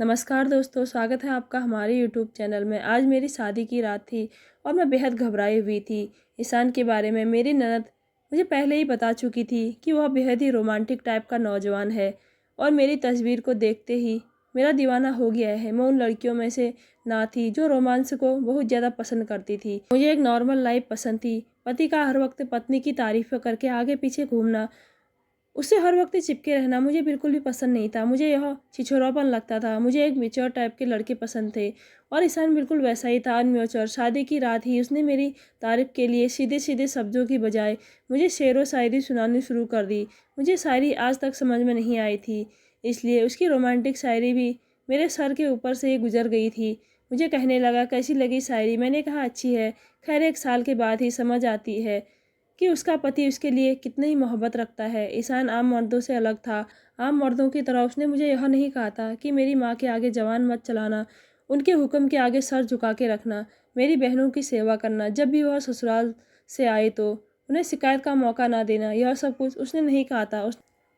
नमस्कार दोस्तों, स्वागत है आपका हमारे यूट्यूब चैनल में। आज मेरी शादी की रात थी और मैं बेहद घबराई हुई थी। ईशान के बारे में मेरी ननद मुझे पहले ही बता चुकी थी कि वह बेहद ही रोमांटिक टाइप का नौजवान है और मेरी तस्वीर को देखते ही मेरा दीवाना हो गया है। मैं उन लड़कियों में से ना थी जो रोमांस को बहुत ज़्यादा पसंद करती थी। मुझे एक नॉर्मल लाइफ पसंद थी। पति का हर वक्त पत्नी की तारीफ़ करके आगे पीछे घूमना, उससे हर वक्त चिपके रहना मुझे बिल्कुल भी पसंद नहीं था। मुझे यह छिछोरापन लगता था। मुझे एक मैच्योर टाइप के लड़के पसंद थे और ईशान बिल्कुल वैसा ही था, अनमैच्योर। शादी की रात ही उसने मेरी तारीफ के लिए सीधे सीधे शब्दों की बजाय मुझे शेरो शायरी सुनानी शुरू कर दी। मुझे शायरी आज तक समझ में नहीं आई थी, इसलिए उसकी रोमांटिक शायरी भी मेरे सर के ऊपर से ही गुजर गई थी। मुझे कहने लगा, कैसी लगी शायरी? मैंने कहा, अच्छी है। खैर, 1 साल के बाद ही समझ आती है कि उसका पति उसके लिए कितनी ही मोहब्बत रखता है। ईशान आम मर्दों से अलग था। आम मर्दों की तरह उसने मुझे यह नहीं कहा था कि मेरी माँ के आगे जबान मत चलाना, उनके हुक्म के आगे सर झुका के रखना, मेरी बहनों की सेवा करना, जब भी वह ससुराल से आए तो उन्हें शिकायत का मौका ना देना। यह सब कुछ उसने नहीं कहा था।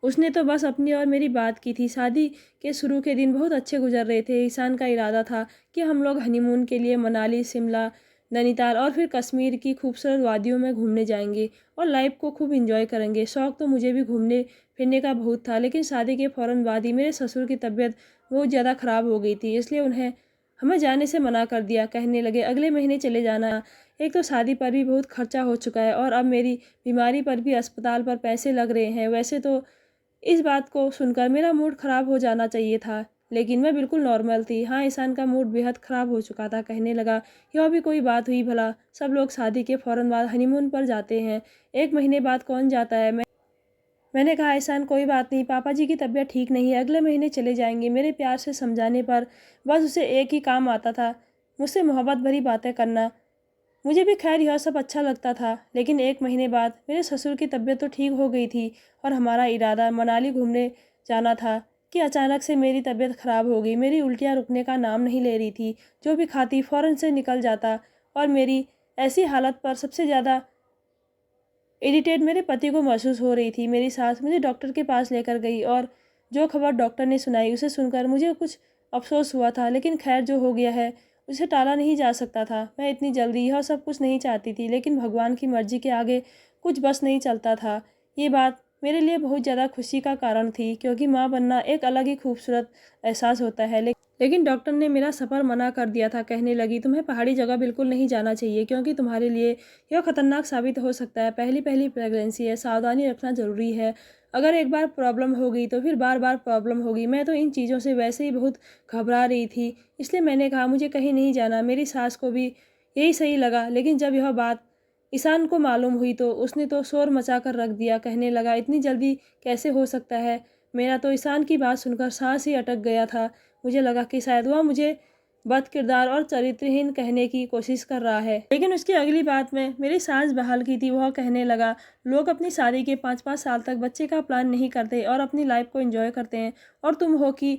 उसने तो बस अपनी और मेरी बात की थी। शादी के शुरू के दिन बहुत अच्छे गुजर रहे थे। ईशान का इरादा था कि हम लोग हनीमून के लिए मनाली, शिमला, नैनीताल और फिर कश्मीर की खूबसूरत वादियों में घूमने जाएंगे और लाइफ को खूब इंजॉय करेंगे। शौक़ तो मुझे भी घूमने फिरने का बहुत था, लेकिन शादी के फ़ौरन बाद ही मेरे ससुर की तबीयत बहुत ज़्यादा ख़राब हो गई थी, इसलिए उन्हें हमें जाने से मना कर दिया। कहने लगे, अगले महीने चले जाना। एक तो शादी पर भी बहुत खर्चा हो चुका है और अब मेरी बीमारी पर भी अस्पताल पर पैसे लग रहे हैं। वैसे तो इस बात को सुनकर मेरा मूड ख़राब हो जाना चाहिए था, लेकिन मैं बिल्कुल नॉर्मल थी। हाँ, ईशान का मूड बेहद ख़राब हो चुका था। कहने लगा, यह भी कोई बात हुई भला? सब लोग शादी के फ़ौरन बाद हनीमून पर जाते हैं, 1 महीने बाद कौन जाता है? मैंने कहा, ईशान कोई बात नहीं, पापा जी की तबीयत ठीक नहीं है, अगले महीने चले जाएंगे। मेरे प्यार से समझाने पर बस उसे एक ही काम आता था, मुझसे मोहब्बत भरी बातें करना। मुझे भी खैर यह सब अच्छा लगता था, लेकिन 1 महीने बाद मेरे ससुर की तबीयत तो ठीक हो गई थी और हमारा इरादा मनाली घूमने जाना था कि अचानक से मेरी तबीयत ख़राब हो गई। मेरी उल्टियाँ रुकने का नाम नहीं ले रही थी। जो भी खाती फ़ौरन से निकल जाता और मेरी ऐसी हालत पर सबसे ज़्यादा इरिटेट मेरे पति को महसूस हो रही थी। मेरी सास मुझे डॉक्टर के पास लेकर गई और जो खबर डॉक्टर ने सुनाई उसे सुनकर मुझे कुछ अफ़सोस हुआ था, लेकिन खैर जो हो गया है उसे टाला नहीं जा सकता था। मैं इतनी जल्दी यह सब कुछ नहीं चाहती थी, लेकिन भगवान की मर्ज़ी के आगे कुछ बस नहीं चलता था। ये बात मेरे लिए बहुत ज़्यादा खुशी का कारण थी, क्योंकि माँ बनना एक अलग ही खूबसूरत एहसास होता है। लेकिन डॉक्टर ने मेरा सफ़र मना कर दिया था। कहने लगी, तुम्हें पहाड़ी जगह बिल्कुल नहीं जाना चाहिए, क्योंकि तुम्हारे लिए यह खतरनाक साबित हो सकता है। पहली पहली प्रेगनेंसी है, सावधानी रखना ज़रूरी है। अगर एक बार प्रॉब्लम हो गई तो फिर बार बार प्रॉब्लम होगी। मैं तो इन चीज़ों से वैसे ही बहुत घबरा रही थी, इसलिए मैंने कहा मुझे कहीं नहीं जाना। मेरी सास को भी यही सही लगा, लेकिन जब यह बात ईशान को मालूम हुई तो उसने तो शोर मचा कर रख दिया। कहने लगा, इतनी जल्दी कैसे हो सकता है? मेरा तो ईशान की बात सुनकर सांस ही अटक गया था। मुझे लगा कि शायद वह मुझे बद किरदार और चरित्रहीन कहने की कोशिश कर रहा है, लेकिन उसकी अगली बात में मेरी सांस बहाल की थी। वह कहने लगा, लोग अपनी शादी के 5-5 साल तक बच्चे का प्लान नहीं करते और अपनी लाइफ को एंजॉय करते हैं, और तुम हो कि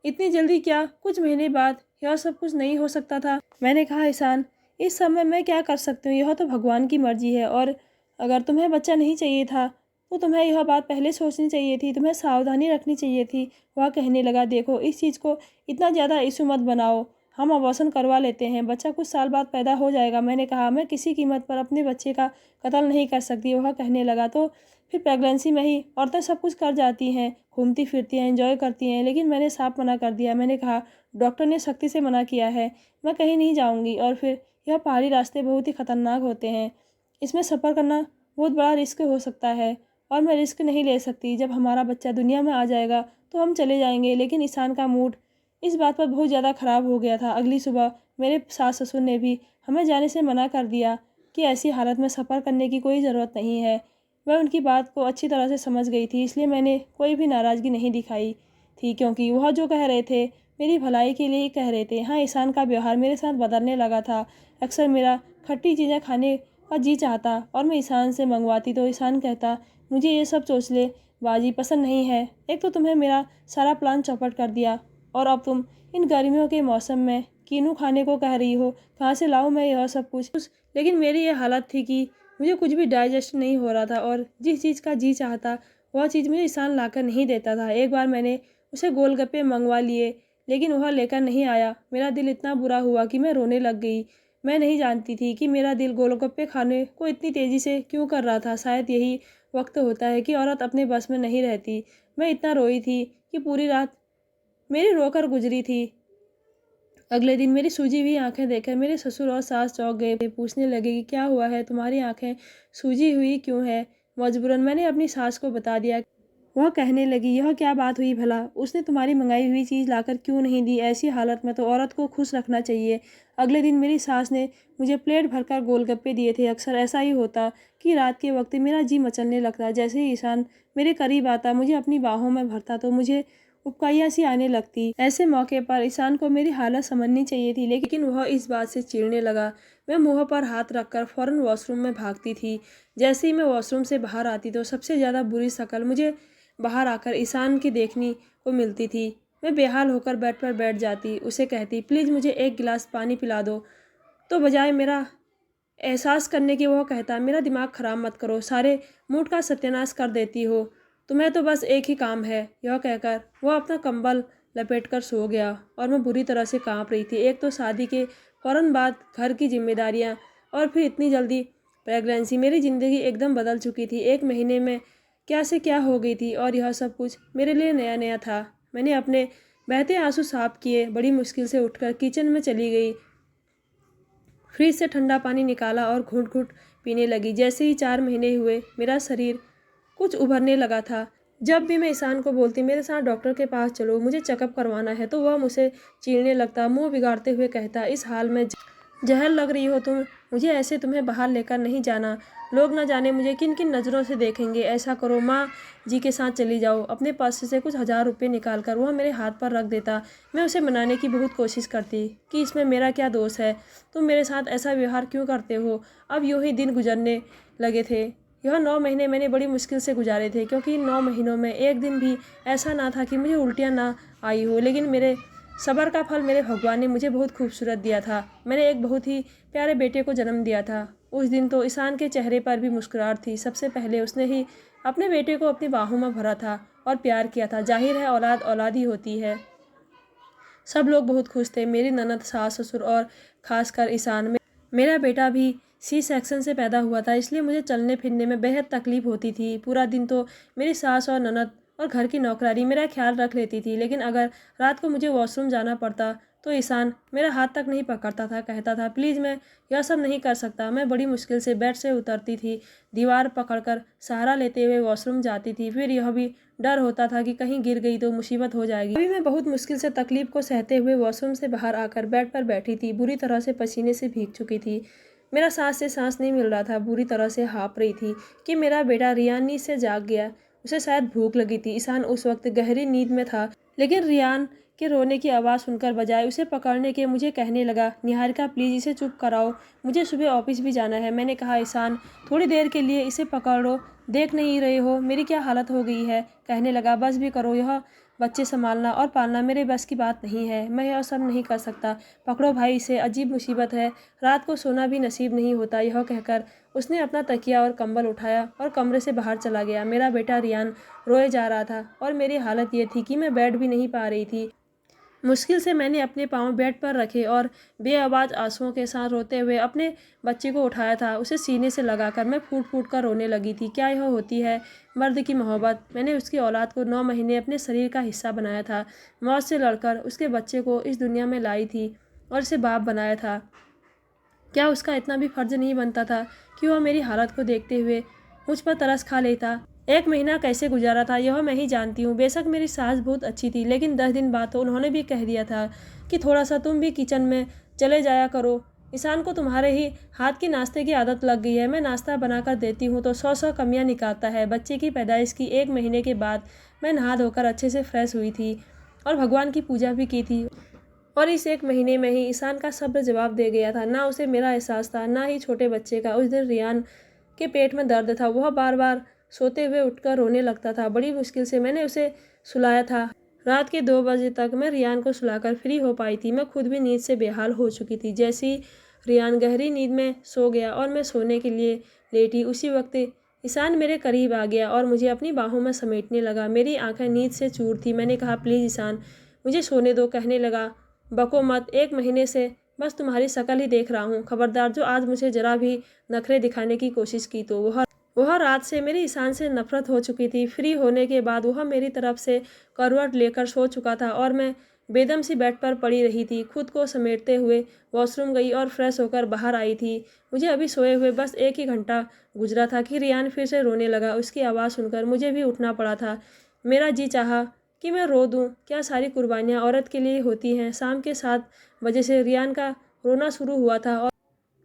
इतनी जल्दी क्या? कुछ महीने बाद यह सब कुछ नहीं हो सकता था? मैंने कहा, ईशान, इस समय मैं क्या कर सकती हूँ? यह तो भगवान की मर्जी है, और अगर तुम्हें बच्चा नहीं चाहिए था तो तुम्हें यह बात पहले सोचनी चाहिए थी, तुम्हें सावधानी रखनी चाहिए थी। वह कहने लगा, देखो, इस चीज़ को इतना ज़्यादा इशू मत बनाओ, हम अबॉर्शन करवा लेते हैं, बच्चा कुछ साल बाद पैदा हो जाएगा। मैंने कहा, मैं किसी कीमत पर अपने बच्चे का कत्ल नहीं कर सकती। वह कहने लगा, तो फिर प्रेगनेंसी में ही औरतें सब कुछ कर जाती हैं, घूमती फिरती हैं, एंजॉय करती हैं। लेकिन मैंने साफ मना कर दिया। मैंने कहा, डॉक्टर ने सख्ती से मना किया है, मैं कहीं नहीं जाऊँगी, और फिर यह पहाड़ी रास्ते बहुत ही ख़तरनाक होते हैं, इसमें सफ़र करना बहुत बड़ा रिस्क हो सकता है और मैं रिस्क नहीं ले सकती। जब हमारा बच्चा दुनिया में आ जाएगा तो हम चले जाएंगे। लेकिन ईशान का मूड इस बात पर बहुत ज़्यादा ख़राब हो गया था। अगली सुबह मेरे सास ससुर ने भी हमें जाने से मना कर दिया कि ऐसी हालत में सफ़र करने की कोई ज़रूरत नहीं है। मैं उनकी बात को अच्छी तरह से समझ गई थी, इसलिए मैंने कोई भी नाराज़गी नहीं दिखाई थी, क्योंकि वह जो कह रहे थे मेरी भलाई के लिए ही कह रहे थे। हाँ, ईशान का व्यवहार मेरे साथ बदलने लगा था। अक्सर मेरा खट्टी चीज़ें खाने का जी चाहता और मैं ईशान से मंगवाती तो ईशान कहता, मुझे ये सब चोचले बाजी पसंद नहीं है। एक तो तुम्हें मेरा सारा प्लान चौपट कर दिया, और अब तुम इन गर्मियों के मौसम में कीनू खाने को कह रही हो। कहाँ से लाऊं मैं यह सब कुछ? लेकिन मेरी ये हालत थी कि मुझे कुछ भी डाइजेस्ट नहीं हो रहा था, और जिस चीज़ का जी चाहता वह चीज़ मुझे ईशान लाकर नहीं देता था। एक बार मैंने उसे गोलगप्पे मंगवा लिए, लेकिन वह लेकर नहीं आया। मेरा दिल इतना बुरा हुआ कि मैं रोने लग गई। मैं नहीं जानती थी कि मेरा दिल गोलगप्पे खाने को इतनी तेज़ी से क्यों कर रहा था। शायद यही वक्त होता है कि औरत अपने बस में नहीं रहती। मैं इतना रोई थी कि पूरी रात मेरी रोकर गुजरी थी। अगले दिन मेरी सूजी हुई आंखें देखकर मेरे ससुर और सास चौंक गए। पूछने लगे कि क्या हुआ है, तुम्हारी आंखें सूजी हुई क्यों है। मजबूरन मैंने अपनी सास को बता दिया। वह कहने लगी, यह क्या बात हुई भला, उसने तुम्हारी मंगाई हुई चीज़ लाकर क्यों नहीं दी। ऐसी हालत में तो औरत को खुश रखना चाहिए। अगले दिन मेरी सास ने मुझे प्लेट भरकर गोलगप्पे दिए थे। अक्सर ऐसा ही होता कि रात के वक्त मेरा जी मचलने लगता। जैसे ही ईशान मेरे करीब आता, मुझे अपनी बाहों में भरता तो मुझे उबकाइयाँ सी आने लगती। ऐसे मौके पर ईशान को मेरी हालत समझनी चाहिए थी, लेकिन वह इस बात से चिढ़ने लगा। मैं मुँह पर हाथ रखकर फौरन वॉशरूम में भागती थी। जैसे ही मैं वॉशरूम से बाहर आती तो सबसे ज़्यादा बुरी शक्ल मुझे बाहर आकर ईशान की देखने को मिलती थी। मैं बेहाल होकर बेड पर बैठ जाती, उसे कहती, प्लीज़ मुझे एक गिलास पानी पिला दो। तो बजाय मेरा एहसास करने की वह कहता, मेरा दिमाग ख़राब मत करो, सारे मूड का सत्यानाश कर देती हो। तुम्हें तो बस एक ही काम है। यह कहकर वह अपना कंबल लपेटकर सो गया और मैं बुरी तरह से कांप रही थी। एक तो शादी के फ़ौरन बाद घर की जिम्मेदारियां और फिर इतनी जल्दी प्रेगनेंसी। मेरी ज़िंदगी एकदम बदल चुकी थी। एक महीने में क्या से क्या हो गई थी और यह सब कुछ मेरे लिए नया नया था। मैंने अपने बहते आंसू साफ किए, बड़ी मुश्किल से उठकर किचन में चली गई, फ्रिज से ठंडा पानी निकाला और घुट घुट पीने लगी। जैसे ही 4 महीने हुए, मेरा शरीर कुछ उभरने लगा था। जब भी मैं ईशान को बोलती, मेरे साथ डॉक्टर के पास चलो, मुझे चेकअप करवाना है, तो वह मुझसे चीड़ने लगता, मुंह बिगाड़ते हुए कहता, इस हाल में जहर लग रही हो तुम, मुझे ऐसे तुम्हें बाहर लेकर नहीं जाना। लोग ना जाने मुझे किन किन नज़रों से देखेंगे। ऐसा करो, माँ जी के साथ चली जाओ। अपने पर्स से कुछ 1000 रुपये निकाल कर वह मेरे हाथ पर रख देता। मैं उसे मनाने की बहुत कोशिश करती कि इसमें मेरा क्या दोष है, तुम मेरे साथ ऐसा व्यवहार क्यों करते हो। अब यूं ही दिन गुजरने लगे थे। यह 9 महीने मैंने बड़ी मुश्किल से गुजारे थे, क्योंकि इन 9 महीनों में एक दिन भी ऐसा ना था कि मुझे उल्टियाँ ना आई हो। लेकिन मेरे सब्र का फल मेरे भगवान ने मुझे बहुत खूबसूरत दिया था। मैंने एक बहुत ही प्यारे बेटे को जन्म दिया था। उस दिन तो ईशान के चेहरे पर भी मुस्कुराहट थी। सबसे पहले उसने ही अपने बेटे को अपनी बाहों में भरा था और प्यार किया था। जाहिर है, औलाद औलाद ही होती है। सब लोग बहुत खुश थे, मेरी ननद, सास, ससुर और खासकर ईशान। मेरा बेटा भी सी सेक्शन से पैदा हुआ था, इसलिए मुझे चलने फिरने में बेहद तकलीफ होती थी। पूरा दिन तो मेरी सास और ननद और घर की नौकरानी मेरा ख्याल रख लेती थी, लेकिन अगर रात को मुझे वॉशरूम जाना पड़ता तो ईशान मेरा हाथ तक नहीं पकड़ता था। कहता था, प्लीज़ मैं यह सब नहीं कर सकता। मैं बड़ी मुश्किल से बेड से उतरती थी, दीवार पकड़कर सहारा लेते हुए वॉशरूम जाती थी। फिर यह भी डर होता था कि कहीं गिर गई तो मुसीबत हो जाएगी। अभी मैं बहुत मुश्किल से तकलीफ को सहते हुए वॉशरूम से बाहर आकर बेड पर बैठी थी। बुरी तरह से पसीने से भीग चुकी थी। मेरा सांस से सांस नहीं मिल रहा था। बुरी तरह से हाँफ रही थी कि मेरा बेटा रियान नींद से जाग गया। उसे शायद भूख लगी थी। ईशान उस वक्त गहरी नींद में था, लेकिन रियान के रोने की आवाज़ सुनकर बजाय उसे पकड़ने के मुझे कहने लगा, निहारिका प्लीज़ इसे चुप कराओ, मुझे सुबह ऑफिस भी जाना है। मैंने कहा, ईशान थोड़ी देर के लिए इसे पकड़ो, देख नहीं रहे हो मेरी क्या हालत हो गई है। कहने लगा, बस भी करो, यह बच्चे संभालना और पालना मेरे बस की बात नहीं है। मैं यह सब नहीं कर सकता। पकड़ो भाई इसे, अजीब मुसीबत है, रात को सोना भी नसीब नहीं होता। यह कहकर उसने अपना तकिया और कंबल उठाया और कमरे से बाहर चला गया। मेरा बेटा रियान रोए जा रहा था और मेरी हालत ये थी कि मैं बैठ भी नहीं पा रही थी। मुश्किल से मैंने अपने पाँव बेड पर रखे और बेआवाज़ आंसुओं के साथ रोते हुए अपने बच्चे को उठाया था। उसे सीने से लगाकर मैं फूट फूट कर रोने लगी थी। क्या यह होती है मर्द की मोहब्बत। मैंने उसकी औलाद को 9 महीने अपने शरीर का हिस्सा बनाया था। मौत से लड़कर उसके बच्चे को इस दुनिया में लाई थी और इसे बाप बनाया था। क्या उसका इतना भी फर्ज नहीं बनता था कि वह मेरी हालत को देखते हुए मुझ पर तरस खा लेता। 1 महीना कैसे गुजारा था यह मैं ही जानती हूँ। बेशक मेरी सास बहुत अच्छी थी, लेकिन 10 दिन बाद तो उन्होंने भी कह दिया था कि थोड़ा सा तुम भी किचन में चले जाया करो। ईशान को तुम्हारे ही हाथ की नाश्ते की आदत लग गई है। मैं नाश्ता बनाकर देती हूँ तो 100 कमियाँ निकालता है। बच्चे की पैदाइश की 1 महीने के बाद मैं नहा धोकर अच्छे से फ्रेश हुई थी और भगवान की पूजा भी की थी। और इस 1 महीने में ही ईशान का सब्र जवाब दे गया था। ना उसे मेरा एहसास था, ना ही छोटे बच्चे का। उस दिन रियान के पेट में दर्द था। वह बार बार सोते हुए उठकर रोने लगता था। बड़ी मुश्किल से मैंने उसे सुलाया था। रात के 2 बजे तक मैं रियान को सुलाकर फ्री हो पाई थी। मैं खुद भी नींद से बेहाल हो चुकी थी। जैसे ही रियान गहरी नींद में सो गया और मैं सोने के लिए लेटी, उसी वक्त ईशान मेरे करीब आ गया और मुझे अपनी बाहों में समेटने लगा। मेरी आंखें नींद से चूर थी। मैंने कहा, प्लीज़ ईशान मुझे सोने दो, कहने लगा। बको मत, 1 महीने से बस तुम्हारी शक्ल ही देख रहा हूँ। खबरदार जो आज मुझे जरा भी नखरे दिखाने की कोशिश की तो वह रात से मेरी ईशान से नफरत हो चुकी थी। फ्री होने के बाद वह मेरी तरफ से करवट लेकर सो चुका था और मैं बेदम सी बेड पर पड़ी रही थी। खुद को समेटते हुए वॉशरूम गई और फ्रेश होकर बाहर आई थी। मुझे अभी सोए हुए बस 1 ही घंटा गुजरा था कि रियान फिर से रोने लगा। उसकी आवाज़ सुनकर मुझे भी उठना पड़ा था। मेरा जी चाहा कि मैं रो दूँ। क्या सारी कुर्बानियाँ औरत के लिए होती हैं। शाम के 7 बजे से रियान का रोना शुरू हुआ था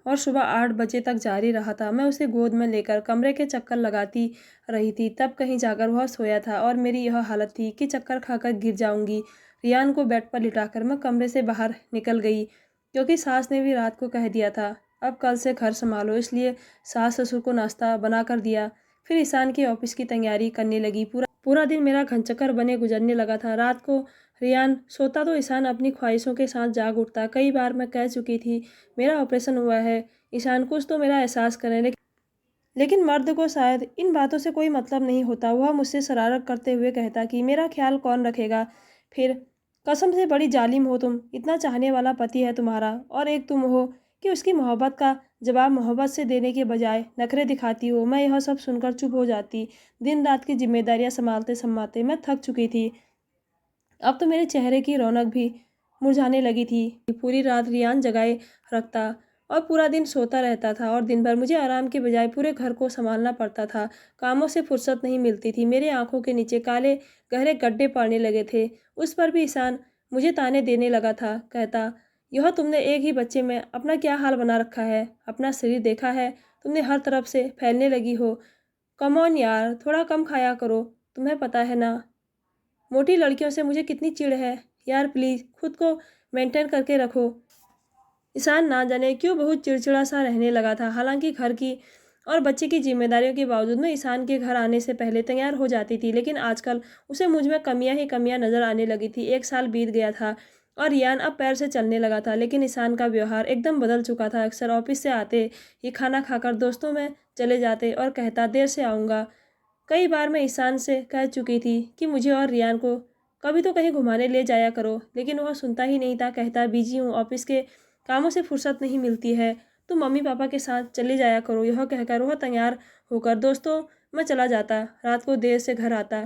और सुबह 8 बजे तक जारी रहा था। मैं उसे गोद में लेकर कमरे के चक्कर लगाती रही थी। तब कहीं जाकर वह सोया था और मेरी यह हालत थी कि चक्कर खाकर गिर जाऊंगी। रियान को बेड पर लिटाकर मैं कमरे से बाहर निकल गई, क्योंकि सास ने भी रात को कह दिया था अब कल से घर संभालो, इसलिए सास ससुर को नाश्ता बना कर दिया। फिर ईशान के ऑफिस की तैयारी करने लगी। पूरा पूरा दिन मेरा घनचक्कर बने गुजरने लगा था। रात को रियान सोता तो ईशान अपनी ख्वाहिशों के साथ जाग उठता। कई बार मैं कह चुकी थी मेरा ऑपरेशन हुआ है, ईशान कुछ तो मेरा एहसास करें। लेकिन मर्द को शायद इन बातों से कोई मतलब नहीं होता। वह मुझसे शरारत करते हुए कहता कि मेरा ख्याल कौन रखेगा। फिर कसम से बड़ी जालिम हो तुम, इतना चाहने वाला पति है तुम्हारा और एक तुम हो कि उसकी मोहब्बत का जवाब मोहब्बत से देने के बजाय नखरे दिखाती हो। मैं यह सब सुनकर चुप हो जाती। दिन रात की जिम्मेदारियां संभालते संभालते मैं थक चुकी थी। अब तो मेरे चेहरे की रौनक भी मुरझाने लगी थी। पूरी रात रियान जगाए रखता और पूरा दिन सोता रहता था और दिन भर मुझे आराम के बजाय पूरे घर को संभालना पड़ता था। कामों से फुर्सत नहीं मिलती थी। मेरे आंखों के नीचे काले गहरे गड्ढे पड़ने लगे थे। उस पर भी ईशान मुझे ताने देने लगा था। कहता, यह तुमने एक ही बच्चे में अपना क्या हाल बना रखा है। अपना शरीर देखा है तुमने, हर तरफ से फैलने लगी हो। कम ऑन यार, थोड़ा कम खाया करो। तुम्हें पता है ना मोटी लड़कियों से मुझे कितनी चिढ़ है। यार प्लीज़ खुद को मेंटेन करके रखो। ईशान ना जाने क्यों बहुत चिड़चिड़ा सा रहने लगा था। हालांकि घर की और बच्चे की जिम्मेदारियों के बावजूद मैं ईशान के घर आने से पहले तैयार हो जाती थी, लेकिन आजकल उसे मुझ में कमियां ही कमियां नजर आने लगी थी। 1 साल बीत गया था और रियान अब पैर से चलने लगा था, लेकिन ईशान का व्यवहार एकदम बदल चुका था। अक्सर ऑफिस से आते ही खाना खाकर दोस्तों में चले जाते और कहता देर से आऊँगा। कई बार मैं ईशान से कह चुकी थी कि मुझे और रियान को कभी तो कहीं घुमाने ले जाया करो, लेकिन वह सुनता ही नहीं था। कहता बिजी हूँ, ऑफिस के कामों से फुर्सत नहीं मिलती है, तुम मम्मी पापा के साथ चले जाया करो। यह कहकर वह तैयार होकर दोस्तों में चला जाता। रात को देर से घर आता।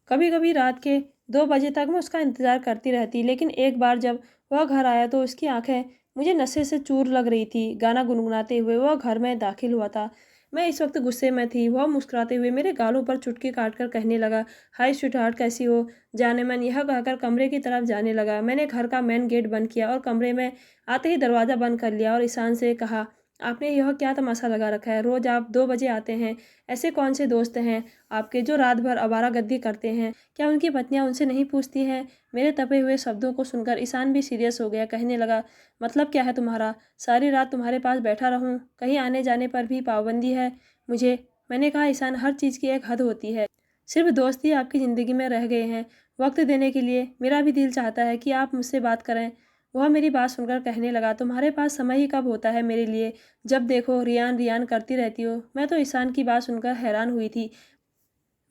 कभी कभी रात के 2 बजे तक मैं उसका इंतज़ार करती रहती, लेकिन एक बार जब वह घर आया तो उसकी आंखें मुझे नशे से चूर लग रही थी। गाना गुनगुनाते हुए वह घर में दाखिल हुआ था। मैं इस वक्त गुस्से में थी। वह मुस्कुराते हुए मेरे गालों पर चुटकी काटकर कहने लगा, हाय स्वीटहार्ट, कैसी हो जाने मन। यह कहकर कमरे की तरफ जाने लगा। मैंने घर का मेन गेट बंद किया और कमरे में आते ही दरवाज़ा बंद कर लिया और ईशान से कहा, आपने यह क्या तमाशा लगा रखा है। रोज़ आप 2 बजे आते हैं। ऐसे कौन से दोस्त हैं आपके जो रात भर आवारागर्दी करते हैं। क्या उनकी पत्नियां उनसे नहीं पूछती हैं। मेरे तपे हुए शब्दों को सुनकर ईशान भी सीरियस हो गया। कहने लगा, मतलब क्या है तुम्हारा। सारी रात तुम्हारे पास बैठा रहूं, कहीं आने जाने पर भी पाबंदी है मुझे। मैंने कहा, ईशान हर चीज़ की एक हद होती है। सिर्फ दोस्त ही आपकी ज़िंदगी में रह गए हैं वक्त देने के लिए। मेरा भी दिल चाहता है कि आप मुझसे बात करें। वह मेरी बात सुनकर कहने लगा, तुम्हारे पास समय ही कब होता है मेरे लिए। जब देखो रियान रियान करती रहती हो। मैं तो ईशान की बात सुनकर हैरान हुई थी।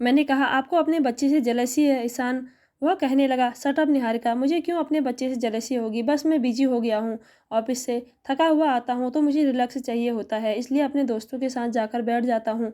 मैंने कहा, आपको अपने बच्चे से जलसी है ईशान। वह कहने लगा, शट अप निहारिका, मुझे क्यों अपने बच्चे से जलसी होगी। बस मैं बिजी हो गया हूँ। ऑफिस से थका हुआ आता हूँ तो मुझे रिलैक्स चाहिए होता है, इसलिए अपने दोस्तों के साथ जाकर बैठ जाता हूँ।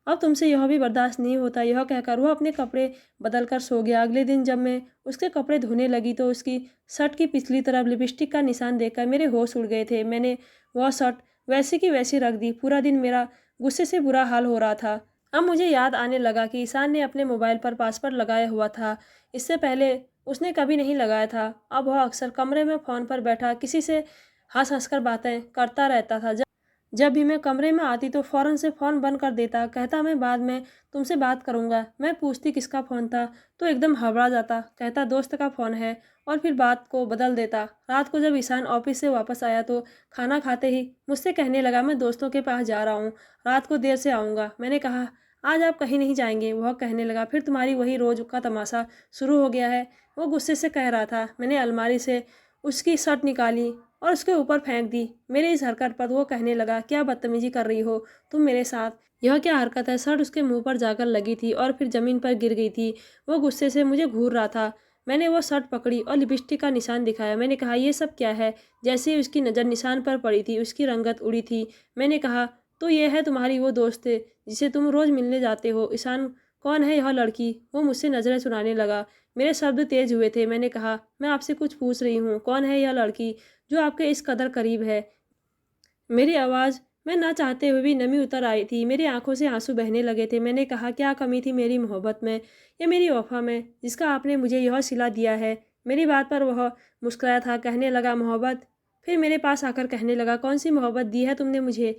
अब तुमसे यह भी बर्दाश्त नहीं होता। यह कहकर वह अपने कपड़े बदल कर सो गया। अगले दिन जब मैं उसके कपड़े धोने लगी तो उसकी शर्ट की पिछली तरफ लिपस्टिक का निशान देखकर मेरे होश उड़ गए थे। मैंने वह शर्ट वैसी की वैसी रख दी। पूरा दिन मेरा गुस्से से बुरा हाल हो रहा था। अब मुझे याद आने लगा कि ईशान ने अपने मोबाइल पर पासवर्ड लगाया हुआ था। इससे पहले उसने कभी नहीं लगाया था। अब वह अक्सर कमरे में फ़ोन पर बैठा किसी से हंस हंस कर बातें करता रहता था। जब भी मैं कमरे में आती तो फ़ौरन से फ़ोन बंद कर देता। कहता, मैं बाद में तुमसे बात करूंगा। मैं पूछती किसका फ़ोन था तो एकदम घबरा जाता। कहता, दोस्त का फ़ोन है, और फिर बात को बदल देता। रात को जब ईशान ऑफिस से वापस आया तो खाना खाते ही मुझसे कहने लगा, मैं दोस्तों के पास जा रहा हूँ, रात को देर से आऊँगा। मैंने कहा, आज आप कहीं नहीं जाएंगे। वह कहने लगा, फिर तुम्हारी वही रोज़ का तमाशा शुरू हो गया है। वो गुस्से से कह रहा था। मैंने अलमारी से उसकी शर्ट निकाली और उसके ऊपर फेंक दी। मेरी इस हरकत पर वो कहने लगा, क्या बदतमीजी कर रही हो तुम मेरे साथ। यह क्या हरकत है। शर्ट उसके मुंह पर जाकर लगी थी और फिर जमीन पर गिर गई थी। वो गुस्से से मुझे घूर रहा था। मैंने वो शर्ट पकड़ी और लिपस्टिक का निशान दिखाया। मैंने कहा, ये सब क्या है? जैसे ही उसकी नज़र निशान पर पड़ी थी, उसकी रंगत उड़ी थी। मैंने कहा, तो ये है तुम्हारी वो दोस्त है जिसे तुम रोज़ मिलने जाते हो। ईशान, कौन है यह लड़की? वो मुझसे नज़रें चुराने लगा। मेरे शब्द तेज हुए थे। मैंने कहा, मैं आपसे कुछ पूछ रही हूँ। कौन है यह लड़की जो आपके इस कदर करीब है? मेरी आवाज़ मैं ना चाहते हुए भी नमी उतर आई थी। मेरी आंखों से आंसू बहने लगे थे। मैंने कहा, क्या कमी थी मेरी मोहब्बत में या मेरी वफ़ा में, जिसका आपने मुझे यह सिला दिया है? मेरी बात पर वह मुस्कुराया था। कहने लगा, मोहब्बत? फिर मेरे पास आकर कहने लगा, कौन सी मोहब्बत दी है तुमने मुझे?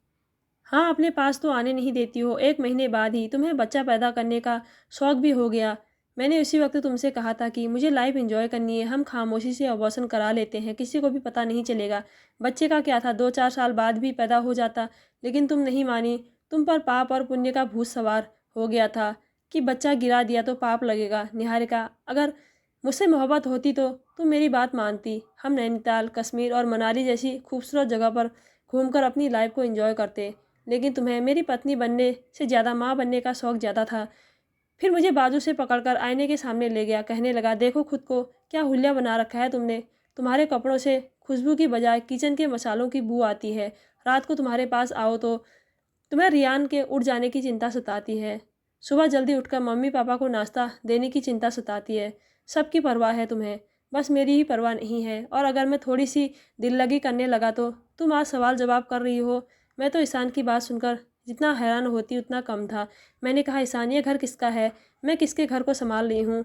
हाँ, अपने पास तो आने नहीं देती हो। 1 महीने बाद ही तुम्हें बच्चा पैदा करने का शौक़ भी हो गया। मैंने उसी वक्त तुमसे कहा था कि मुझे लाइफ़ एंजॉय करनी है। हम खामोशी से अबॉर्शन करा लेते हैं, किसी को भी पता नहीं चलेगा। बच्चे का क्या था, 2-4 साल बाद भी पैदा हो जाता, लेकिन तुम नहीं मानी। तुम पर पाप और पुण्य का भूत सवार हो गया था कि बच्चा गिरा दिया तो पाप लगेगा। निहारिका, अगर मुझसे मोहब्बत होती तो तुम मेरी बात मानती। हम नैनीताल, कश्मीर और मनाली जैसी खूबसूरत जगह पर घूमकर अपनी लाइफ़ को एंजॉय करते। लेकिन तुम्हें मेरी पत्नी बनने से ज़्यादा माँ बनने का शौक़ ज़्यादा था। फिर मुझे बाजू से पकड़कर आईने के सामने ले गया। कहने लगा, देखो खुद को, क्या हुलिया बना रखा है तुमने। तुम्हारे कपड़ों से खुशबू की बजाय किचन के मसालों की बू आती है। रात को तुम्हारे पास आओ तो तुम्हें रियान के उड़ जाने की चिंता सताती है। सुबह जल्दी उठकर मम्मी पापा को नाश्ता देने की चिंता सताती है। सबकी परवाह है तुम्हें, बस मेरी ही परवाह नहीं है। और अगर मैं थोड़ी सी दिल लगी करने लगा तो तुम आज सवाल जवाब कर रही हो। मैं तो ईशान की बात सुनकर जितना हैरान होती उतना कम था। मैंने कहा, ईशान, ये घर किसका है? मैं किसके घर को संभाल रही हूँ?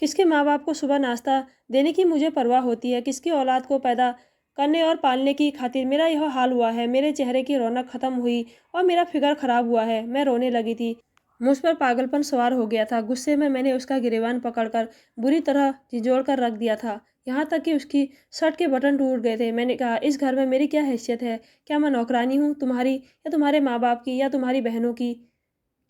किसके माँ बाप को सुबह नाश्ता देने की मुझे परवाह होती है? किसकी औलाद को पैदा करने और पालने की खातिर मेरा यह हाल हुआ है? मेरे चेहरे की रौनक खत्म हुई और मेरा फिगर खराब हुआ है। मैं रोने लगी थी। मुझ पर पागलपन सवार हो गया था। गुस्से में मैंने उसका गिरेबान पकड़कर बुरी तरह झिंझोड़ कर रख दिया था, यहाँ तक कि उसकी शर्ट के बटन टूट गए थे। मैंने कहा, इस घर में मेरी क्या हैसियत है? क्या मैं नौकरानी हूँ तुम्हारी, या तुम्हारे माँ बाप की, या तुम्हारी बहनों की,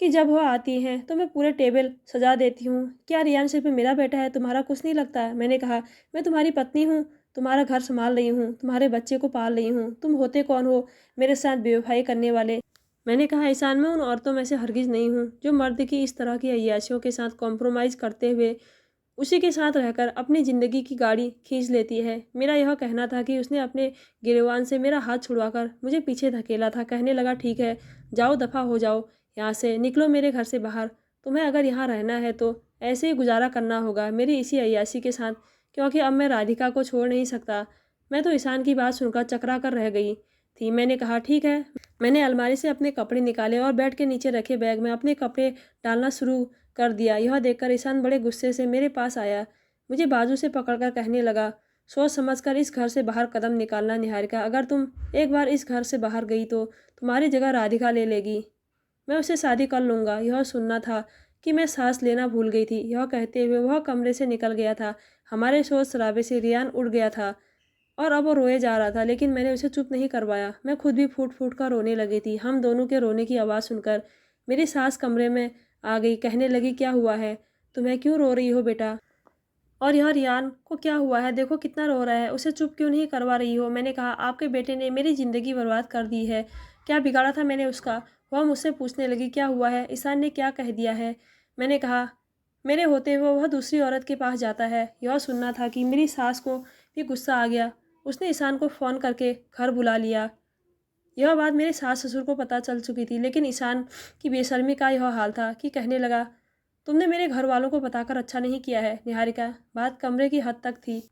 कि जब वह आती हैं तो मैं पूरे टेबल सजा देती हूँ? क्या रियान सिर्फ मेरा बेटा है, तुम्हारा कुछ नहीं लगता? मैंने कहा, मैं तुम्हारी पत्नी हूँ, तुम्हारा घर संभाल रही हूँ, तुम्हारे बच्चे को पाल रही हूँ। तुम होते कौन हो मेरे साथ बेवफाई करने वाले? मैंने कहा, ईशान, मैं उन औरतों में से हरगिज़ नहीं हूँ जो मर्द की इस तरह की अय्याशियों के साथ कॉम्प्रोमाइज़ करते हुए उसी के साथ रहकर अपनी ज़िंदगी की गाड़ी खींच लेती है। मेरा यह कहना था कि उसने अपने गिरेबान से मेरा हाथ छुड़वाकर मुझे पीछे धकेला था। कहने लगा, ठीक है, जाओ, दफ़ा हो जाओ यहाँ से, निकलो मेरे घर से बाहर। तुम्हें अगर यहाँ रहना है तो ऐसे ही गुजारा करना होगा मेरी इसी अय्याशी के साथ, क्योंकि अब मैं राधिका को छोड़ नहीं सकता। मैं तो ईशान की बात सुनकर चकरा कर रह गई थी। मैंने कहा, ठीक है। मैंने अलमारी से अपने कपड़े निकाले और बेड के नीचे रखे बैग में अपने कपड़े डालना शुरू कर दिया। यह देखकर ईशान बड़े गुस्से से मेरे पास आया। मुझे बाजू से पकड़कर कहने लगा, सोच समझकर इस घर से बाहर कदम निकालना निहारिका। अगर तुम एक बार इस घर से बाहर गई तो तुम्हारी जगह राधिका ले लेगी। मैं उससे शादी कर लूँगा। यह सुनना था कि मैं सांस लेना भूल गई थी। यह कहते हुए वह कमरे से निकल गया था। हमारे शोर शराबे से रियान उड़ गया था और अब वो रोए जा रहा था, लेकिन मैंने उसे चुप नहीं करवाया। मैं खुद भी फूट फूट कर रोने लगी थी। हम दोनों के रोने की आवाज़ सुनकर मेरी सास कमरे में आ गई। कहने लगी, क्या हुआ है? तुम्हें क्यों रो रही हो बेटा? और यह रियान को क्या हुआ है? देखो कितना रो रहा है, उसे चुप क्यों नहीं करवा रही हो? मैंने कहा, आपके बेटे ने मेरी ज़िंदगी बर्बाद कर दी है। क्या बिगाड़ा था मैंने उसका? वह मुझसे पूछने लगी, क्या हुआ है? ईशान ने क्या कह दिया है? मैंने कहा, मेरे होते हुए वह दूसरी औरत के पास जाता है। यह सुनना था कि मेरी सास को भी गुस्सा आ गया। उसने ईशान को फ़ोन करके घर बुला लिया। यह बात मेरे सास ससुर को पता चल चुकी थी, लेकिन ईशान की बेशर्मी का यह हाल था कि कहने लगा, तुमने मेरे घर वालों को बताकर अच्छा नहीं किया है निहारिका। बात कमरे की हद तक थी।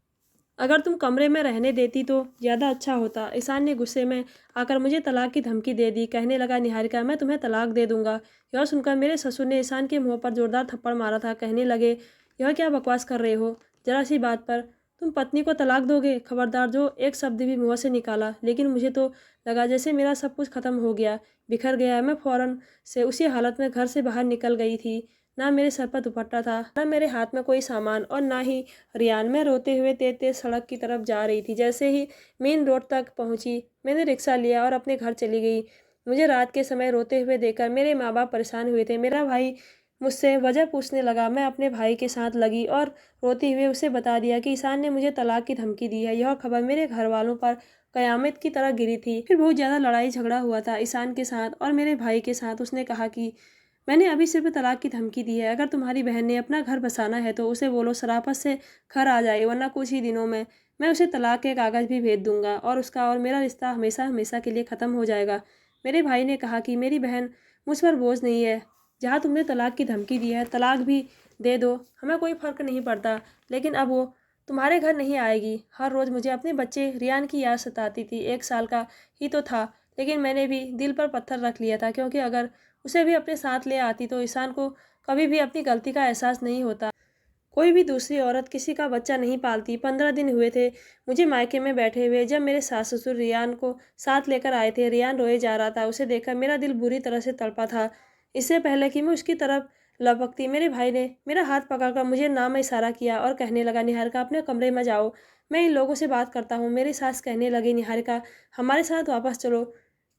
अगर तुम कमरे में रहने देती तो ज़्यादा अच्छा होता। ईशान ने गुस्से में आकर मुझे तलाक की धमकी दे दी। कहने लगा, निहारिका, मैं तुम्हें तलाक दे दूंगा। यह सुनकर मेरे ससुर ने ईशान के मुंह पर जोरदार थप्पड़ मारा था। कहने लगे, यह क्या बकवास कर रहे हो? जरा सी बात पर तुम पत्नी को तलाक दोगे? खबरदार जो एक शब्द भी मुँह से निकाला। लेकिन मुझे तो लगा जैसे मेरा सब कुछ खत्म हो गया, बिखर गया। मैं फ़ौरन से उसी हालत में घर से बाहर निकल गई थी। ना मेरे सर पर दुपट्टा था, ना मेरे हाथ में कोई सामान, और ना ही रियान। में रोते हुए तेज तेज सड़क की तरफ जा रही थी। जैसे ही मेन रोड तक पहुंची, मैंने रिक्शा लिया और अपने घर चली गई। मुझे रात के समय रोते हुए देखकर मेरे माँ बाप परेशान हुए थे। मेरा भाई मुझसे वजह पूछने लगा। मैं अपने भाई के साथ लगी और रोते हुए उसे बता दिया कि ईशान ने मुझे तलाक की धमकी दी है। यह खबर मेरे घर वालों पर कयामत की तरह गिरी थी। फिर बहुत ज़्यादा लड़ाई झगड़ा हुआ था ईशान के साथ और मेरे भाई के साथ। उसने कहा कि मैंने अभी सिर्फ तलाक की धमकी दी है। अगर तुम्हारी बहन ने अपना घर बसाना है तो उसे बोलो शराफत से घर आ जाए, वरना कुछ ही दिनों में मैं उसे तलाक के कागज़ भी भेज दूंगा और उसका और मेरा रिश्ता हमेशा हमेशा के लिए ख़त्म हो जाएगा। मेरे भाई ने कहा कि मेरी बहन मुझ पर बोझ नहीं है। जहाँ तुमने तलाक की धमकी दी है, तलाक भी दे दो, हमें कोई फ़र्क नहीं पड़ता। लेकिन अब वो तुम्हारे घर नहीं आएगी। हर रोज़ मुझे अपने बच्चे रियान की याद सताती थी। 1 साल का ही तो था, लेकिन मैंने भी दिल पर पत्थर रख लिया था, क्योंकि अगर उसे भी अपने साथ ले आती तो ईशान को कभी भी अपनी गलती का एहसास नहीं होता। कोई भी दूसरी औरत किसी का बच्चा नहीं पालती। 15 दिन हुए थे मुझे मायके में बैठे हुए, जब मेरे सास ससुर रियान को साथ लेकर आए थे। रियान रोए जा रहा था। उसे देखकर मेरा दिल बुरी तरह से तड़पा था। इससे पहले कि मैं उसकी तरफ लपकती, मेरे भाई ने मेरा हाथ पकड़कर मुझे नाम में इशारा किया और कहने लगा, निहारिका अपने कमरे में जाओ, मैं इन लोगों से बात करता हूँ। मेरी सास कहने लगी, निहारिका हमारे साथ वापस चलो,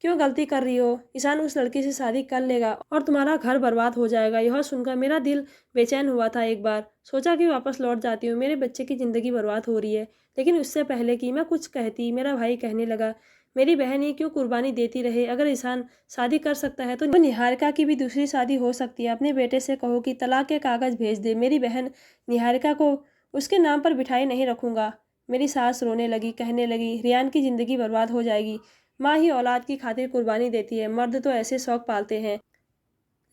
क्यों गलती कर रही हो? ईशान उस लड़की से शादी कर लेगा और तुम्हारा घर बर्बाद हो जाएगा। यह सुनकर मेरा दिल बेचैन हुआ था। एक बार सोचा कि वापस लौट जाती हूँ, मेरे बच्चे की ज़िंदगी बर्बाद हो रही है। लेकिन उससे पहले कि मैं कुछ कहती, मेरा भाई कहने लगा, मेरी बहन ही क्यों कुर्बानी देती रहे? अगर ईशान शादी कर सकता है तो निहारिका की भी दूसरी शादी हो सकती है। अपने बेटे से कहो कि तलाक के कागज़ भेज दे। मेरी बहन निहारिका को उसके नाम पर बिठाई नहीं रखूँगा। मेरी सास रोने लगी, कहने लगी, रियान की ज़िंदगी बर्बाद हो जाएगी। माँ ही औलाद की खातिर कुर्बानी देती है। मर्द तो ऐसे शौक पालते हैं,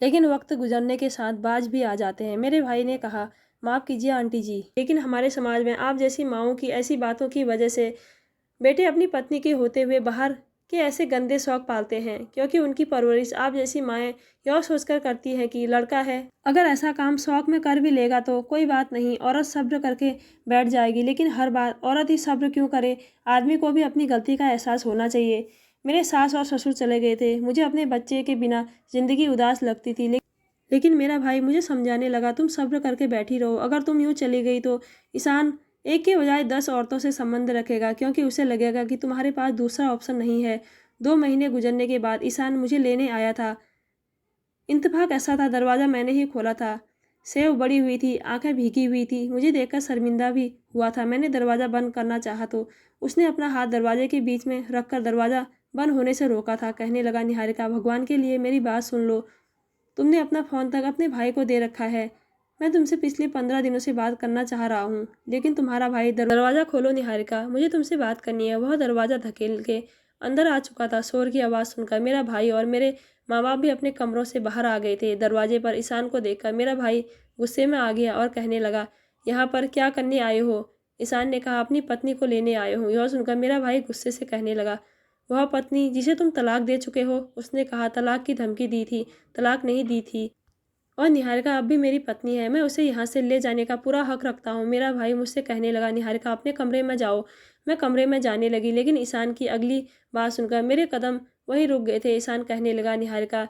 लेकिन वक्त गुजरने के साथ बाज भी आ जाते हैं। मेरे भाई ने कहा, माफ़ कीजिए आंटी जी, लेकिन हमारे समाज में आप जैसी माँओं की ऐसी बातों की वजह से बेटे अपनी पत्नी के होते हुए बाहर के ऐसे गंदे शौक पालते हैं, क्योंकि उनकी परवरिश आप जैसी माएँ यह सोचकर करती हैं कि लड़का है, अगर ऐसा काम शौक में कर भी लेगा तो कोई बात नहीं, औरत सब्र करके बैठ जाएगी। लेकिन हर बात औरत ही सब्र क्यों करे? आदमी को भी अपनी गलती का एहसास होना चाहिए। मेरे सास और ससुर चले गए थे। मुझे अपने बच्चे के बिना ज़िंदगी उदास लगती थी, लेकिन मेरा भाई मुझे समझाने लगा, तुम सब्र करके बैठी रहो। अगर तुम यूँ चली गई तो ईशान एक के बजाय 10 औरतों से संबंध रखेगा, क्योंकि उसे लगेगा कि तुम्हारे पास दूसरा ऑप्शन नहीं है। 2 महीने गुजरने के बाद ईशान मुझे लेने आया था। इत्तेफाक ऐसा था, दरवाज़ा मैंने ही खोला था। सेव बड़ी हुई थी, आंखें भीगी हुई थी। मुझे देखकर शर्मिंदा भी हुआ था। मैंने दरवाज़ा बंद करना चाहा तो उसने अपना हाथ दरवाजे के बीच में रखकर दरवाज़ा बंद होने से रोका था। कहने लगा, निहारिका भगवान के लिए मेरी बात सुन लो। तुमने अपना फ़ोन तक अपने भाई को दे रखा है। मैं तुमसे पिछले 15 दिनों से बात करना चाह रहा हूँ, लेकिन तुम्हारा भाई दरवाज़ा खोलो निहारिका, मुझे तुमसे बात करनी है। वह दरवाज़ा धकेल के अंदर आ चुका था। शोर की आवाज़ सुनकर मेरा भाई और मेरे माँ बाप भी अपने कमरों से बाहर आ गए थे। दरवाजे पर ईशान को देखकर मेरा भाई गुस्से में आ गया और कहने लगा, यहाँ पर क्या करने आए हो? ईशान ने कहा, अपनी पत्नी को लेने आए हूँ। यह सुनकर मेरा भाई गुस्से से कहने लगा, वह पत्नी जिसे तुम तलाक दे चुके हो? उसने कहा, तलाक की धमकी दी थी, तलाक नहीं दी थी। और निहारिका अब भी मेरी पत्नी है, मैं उसे यहाँ से ले जाने का पूरा हक रखता हूँ। मेरा भाई मुझसे कहने लगा, निहारिका अपने कमरे में जाओ। मैं कमरे में जाने लगी, लेकिन ईशान की अगली बात सुनकर मेरे कदम वहीं रुक गए थे। ईशान कहने लगा, निहारिका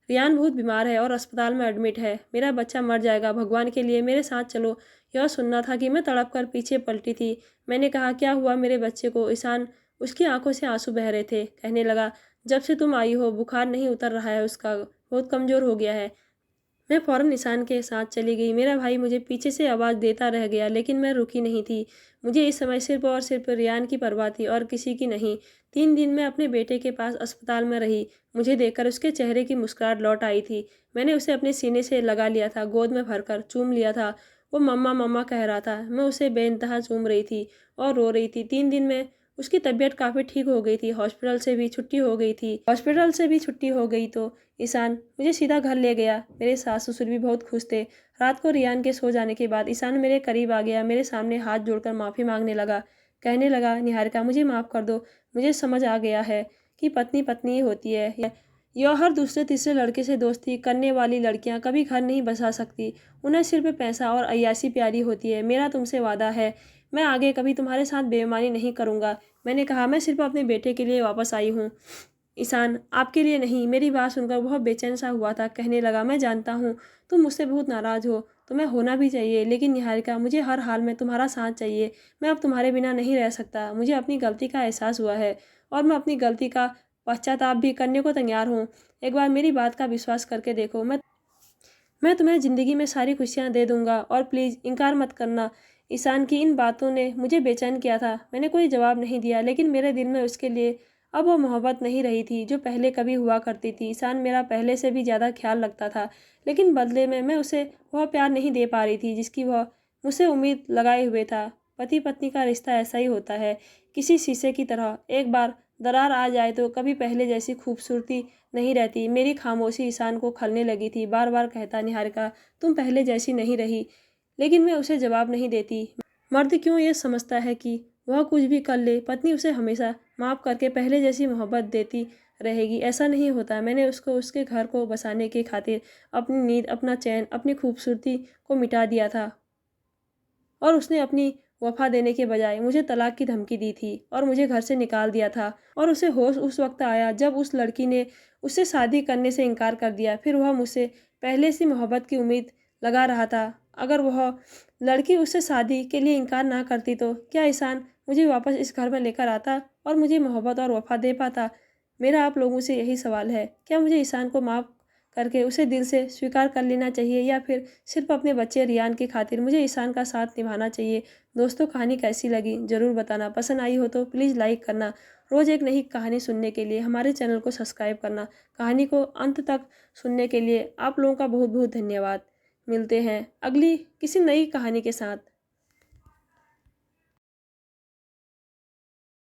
रियान बहुत बीमार है और अस्पताल में एडमिट है। मेरा बच्चा मर जाएगा, भगवान के लिए मेरे साथ चलो। यह सुनना था कि मैं तड़प कर पीछे पलटी थी। मैंने कहा, क्या हुआ मेरे बच्चे को? ईशान उसकी आंखों से आंसू बह रहे थे। कहने लगा, जब से तुम आई हो बुखार नहीं उतर रहा है उसका, बहुत कमज़ोर हो गया है। मैं फ़ौरन ईशान के साथ चली गई। मेरा भाई मुझे पीछे से आवाज़ देता रह गया, लेकिन मैं रुकी नहीं थी। मुझे इस समय सिर्फ और सिर्फ रियान की परवाह थी और किसी की नहीं। 3 दिन मैं अपने बेटे के पास अस्पताल में रही। मुझे देखकर उसके चेहरे की मुस्कुराहट लौट आई थी। मैंने उसे अपने सीने से लगा लिया था, गोद में भरकर चूम लिया था। वो मम्मा मम्मा कह रहा था। मैं उसे बेइंतहा चूम रही थी और रो रही थी। 3 दिन में उसकी तबीयत काफ़ी ठीक हो गई थी। हॉस्पिटल से भी छुट्टी हो गई तो ईशान मुझे सीधा घर ले गया। मेरे सास ससुर भी बहुत खुश थे। रात को रियान के सो जाने के बाद ईशान मेरे करीब आ गया, मेरे सामने हाथ जोड़कर माफ़ी मांगने लगा। कहने लगा, निहारिका मुझे माफ़ कर दो। मुझे समझ आ गया है कि पत्नी पत्नी ही होती है। यह हर दूसरे तीसरे लड़के से दोस्ती करने वाली लड़कियां कभी घर नहीं बसा सकती। उन्हें सिर्फ पैसा और अय्याशी प्यारी होती है। मेरा तुमसे वादा है, मैं आगे कभी तुम्हारे साथ बेईमानी नहीं करूँगा। मैंने कहा, मैं सिर्फ अपने बेटे के लिए वापस आई हूँ ईशान, आपके लिए नहीं। मेरी बात सुनकर वह बेचैन सा हुआ था। कहने लगा, मैं जानता हूँ तुम मुझसे बहुत नाराज़ हो, तुम्हें होना भी चाहिए, लेकिन निहारिका मुझे हर हाल में तुम्हारा साथ चाहिए। मैं अब तुम्हारे बिना नहीं रह सकता। मुझे अपनी गलती का एहसास हुआ है और मैं अपनी गलती का पश्चाताप भी करने को तैयार हूँ। एक बार मेरी बात का विश्वास करके देखो, मैं तुम्हें ज़िंदगी में सारी खुशियाँ दे दूँगा और प्लीज़ इनकार मत करना। ईशान की इन बातों ने मुझे बेचैन किया था। मैंने कोई जवाब नहीं दिया, लेकिन मेरे दिल में उसके लिए अब वो मोहब्बत नहीं रही थी जो पहले कभी हुआ करती थी। ईशान मेरा पहले से भी ज़्यादा ख्याल रखता था, लेकिन बदले में मैं उसे वह प्यार नहीं दे पा रही थी जिसकी वह मुझसे उम्मीद लगाए हुए था। पति पत्नी का रिश्ता ऐसा ही होता है, किसी शीशे की तरह। एक बार दरार आ जाए तो कभी पहले जैसी खूबसूरती नहीं रहती। मेरी खामोशी ईशान को खलने लगी थी। बार बार कहता, निहारिका तुम पहले जैसी नहीं रही। लेकिन मैं उसे जवाब नहीं देती। मर्द क्यों ये समझता है कि वह कुछ भी कर ले, पत्नी उसे हमेशा माफ़ करके पहले जैसी मोहब्बत देती रहेगी। ऐसा नहीं होता। मैंने उसको उसके घर को बसाने के खातिर अपनी नींद, अपना चैन, अपनी खूबसूरती को मिटा दिया था, और उसने अपनी वफ़ा देने के बजाय मुझे तलाक की धमकी दी थी और मुझे घर से निकाल दिया था। और उसे होश उस वक्त आया जब उस लड़की ने उससे शादी करने से इनकार कर दिया। फिर वह मुझसे पहले से मोहब्बत की उम्मीद लगा रहा था। अगर वह लड़की उससे शादी के लिए इनकार ना करती तो क्या ईशान मुझे वापस इस घर में लेकर आता और मुझे मोहब्बत और वफ़ा दे पाता? मेरा आप लोगों से यही सवाल है, क्या मुझे ईशान को माफ़ करके उसे दिल से स्वीकार कर लेना चाहिए, या फिर सिर्फ अपने बच्चे रियान की खातिर मुझे ईशान का साथ निभाना चाहिए? दोस्तों, कहानी कैसी लगी ज़रूर बताना। पसंद आई हो तो प्लीज़ लाइक करना। रोज़ एक नई कहानी सुनने के लिए हमारे चैनल को सब्सक्राइब करना। कहानी को अंत तक सुनने के लिए आप लोगों का बहुत बहुत धन्यवाद। मिलते हैं अगली किसी नई कहानी के साथ।